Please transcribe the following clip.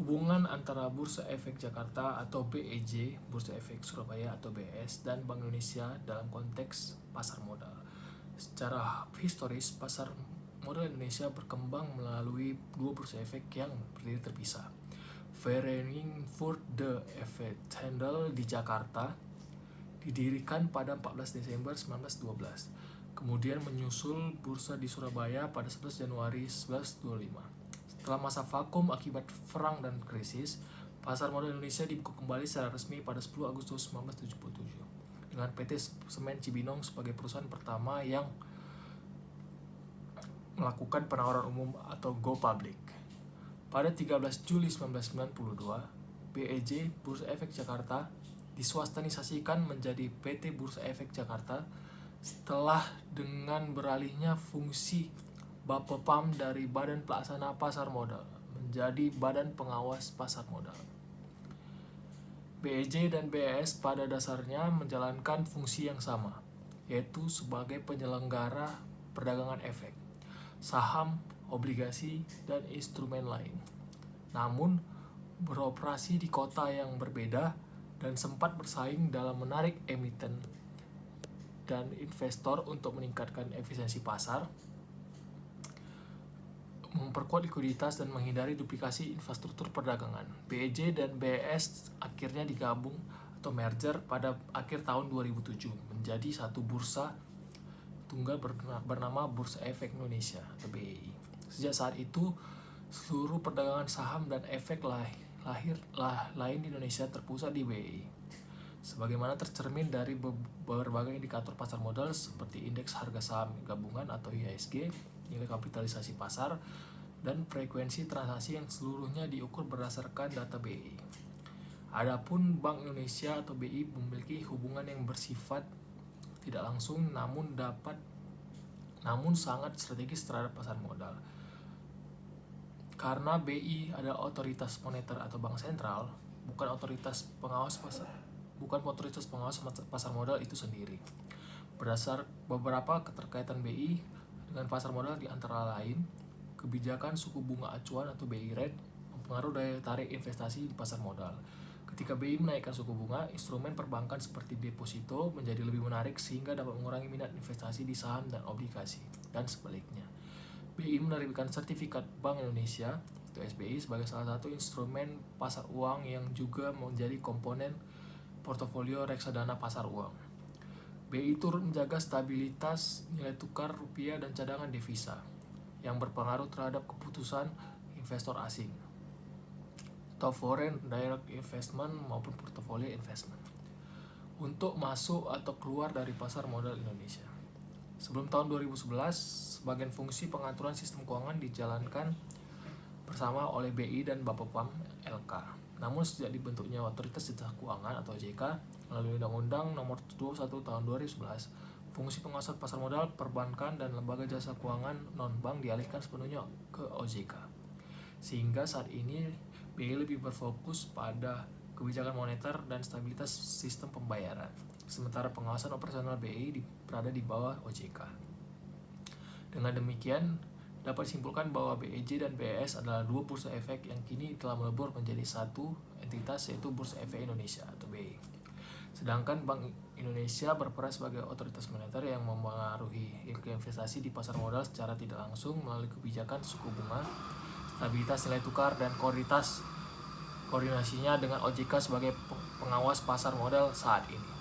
Hubungan antara Bursa Efek Jakarta atau BEJ, Bursa Efek Surabaya atau BES, dan Bank Indonesia dalam konteks pasar modal. Secara historis, pasar modal Indonesia berkembang melalui dua bursa efek yang berdiri terpisah. Vereniging de Evethandel di Jakarta didirikan pada 14 Desember 1912. Kemudian menyusul bursa di Surabaya pada 11 Januari 1925. Setelah masa vakum akibat perang dan krisis, pasar modal Indonesia dibuka kembali secara resmi pada 10 Agustus 1977 dengan PT Semen Cibinong sebagai perusahaan pertama yang melakukan penawaran umum atau go public. Pada 13 Juli 1992, BEJ Bursa Efek Jakarta diswastanisasikan menjadi PT Bursa Efek Jakarta setelah dengan beralihnya fungsi Bapepam dari Badan Pelaksana Pasar Modal menjadi Badan Pengawas Pasar Modal. BEJ dan BES pada dasarnya menjalankan fungsi yang sama, yaitu sebagai penyelenggara perdagangan efek, saham, obligasi, dan instrumen lain. Namun, beroperasi di kota yang berbeda dan sempat bersaing dalam menarik emiten dan investor untuk meningkatkan efisiensi pasar, memperkuat likuiditas, dan menghindari duplikasi infrastruktur perdagangan. BEJ dan BES akhirnya digabung atau merger pada akhir tahun 2007 menjadi satu bursa tunggal bernama Bursa Efek Indonesia atau BEI. Sejak saat itu, seluruh perdagangan saham dan efek lain di Indonesia terpusat di BEI. Sebagaimana tercermin dari berbagai indikator pasar modal seperti indeks harga saham gabungan atau IHSG, nilai kapitalisasi pasar, dan frekuensi transaksi yang seluruhnya diukur berdasarkan data BEI. Adapun Bank Indonesia atau BI memiliki hubungan yang bersifat tidak langsung namun sangat strategis terhadap pasar modal. Karena BI adalah otoritas moneter atau bank sentral, bukan otoritas pengawas pasar modal itu sendiri. Berdasar beberapa keterkaitan BI dengan pasar modal di antara lain, kebijakan suku bunga acuan atau BI rate mempengaruhi daya tarik investasi di pasar modal. Ketika BI menaikkan suku bunga, instrumen perbankan seperti deposito menjadi lebih menarik sehingga dapat mengurangi minat investasi di saham dan obligasi, dan sebaliknya. BI menerbitkan sertifikat Bank Indonesia atau SBI sebagai salah satu instrumen pasar uang yang juga menjadi komponen portofolio reksadana pasar uang. BI turut menjaga stabilitas nilai tukar rupiah dan cadangan devisa yang berpengaruh terhadap keputusan investor asing atau foreign direct investment maupun portfolio investment untuk masuk atau keluar dari pasar modal Indonesia. Sebelum tahun 2011, sebagian fungsi pengaturan sistem keuangan dijalankan bersama oleh BI dan Bapepam LK. Namun sejak dibentuknya Otoritas Jasa Keuangan atau OJK melalui Undang-Undang Nomor 21 Tahun 2011, fungsi pengawasan pasar modal, perbankan, dan lembaga jasa keuangan non-bank dialihkan sepenuhnya ke OJK. Sehingga saat ini BI lebih berfokus pada kebijakan moneter dan stabilitas sistem pembayaran, sementara pengawasan operasional BI berada di bawah OJK. Dengan demikian, dapat disimpulkan bahwa BEJ dan BES adalah dua bursa efek yang kini telah melebur menjadi satu entitas, yaitu Bursa Efek Indonesia atau BEI. Sedangkan Bank Indonesia berperan sebagai otoritas moneter yang mempengaruhi investasi di pasar modal secara tidak langsung melalui kebijakan suku bunga, stabilitas nilai tukar, dan koordinasinya dengan OJK sebagai pengawas pasar modal saat ini.